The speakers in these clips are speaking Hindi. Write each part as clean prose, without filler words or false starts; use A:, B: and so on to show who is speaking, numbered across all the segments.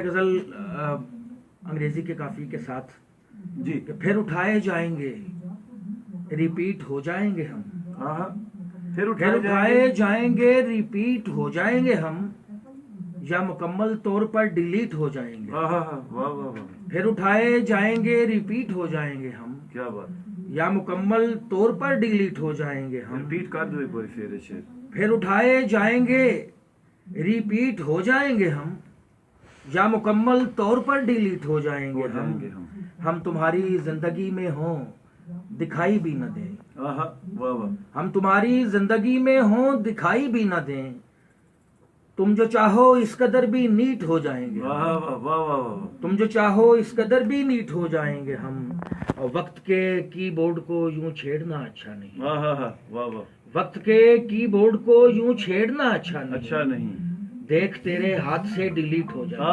A: गज़ल अंग्रेज़ी के काफ़ी के साथ
B: जी।
A: कि फिर उठाए जाएंगे, रिपीट हो जाएंगे हम।
B: हाँ, फिर
A: उठाए
B: उठाए
A: जाएंगे, रिपीट हो जाएंगे हम, या मुकम्मल तौर पर डिलीट हो जाएंगे।
B: हाँ, वाह वाह वाह,
A: फिर उठाए जाएंगे, रिपीट हो जाएंगे हम,
B: क्या बात।
A: या मुकम्मल तौर पर डिलीट हो जाएंगे हम।
B: रिपीट कर दो एक बार फिर शेर।
A: फिर उठाए जाएंगे, रिपीट हो जाएंगे हम, या मुकम्मल तौर पर डिलीट हो जाएंगे हम तुम्हारी जिंदगी में हों, दिखाई भी न दें।
B: वाह वाह,
A: हम तुम्हारी जिंदगी में हों, दिखाई भी न दें। तुम जो चाहो इस कदर भी नीट हो जाएंगे।
B: वाह वाह वाह वाह,
A: तुम जो चाहो इस कदर भी नीट हो जाएंगे हम। और वक्त के कीबोर्ड को यूं छेड़ना अच्छा नहीं।
B: वाह वाह वाह,
A: वक्त के कीबोर्ड को यूं छेड़ना अच्छा नहीं।
B: नहीं।
A: देख तेरे हाथ से डिलीट हो जाएंगे।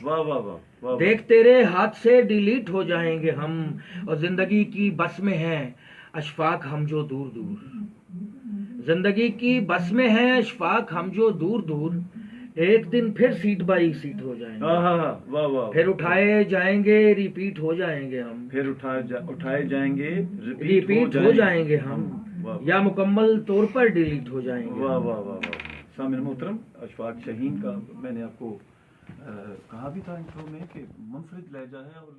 B: वाह वाह वाह,
A: देख तेरे हाथ से डिलीट हो जाएंगे हम। और जिंदगी की बस में है अशफाक हम जो दूर दूर। जिंदगी की बस में है अशफाक हम जो दूर दूर। एक दिन फिर सीट बाई सीट हो जाएंगे।
B: वाह वाह,
A: फिर उठाए जाएंगे, रिपीट हो जाएंगे हम।
B: फिर उठाए जाएंगे,
A: रिपीट हो जाएंगे हम, या मुकम्मल तौर पर डिलीट हो जाएंगे।
B: वाह वाह वाह वाह। सामिन मोहतरम, अशफाक शाहीन का मैंने आपको कहा भी था इंट्रो में कि मुनफरिद लहजा है और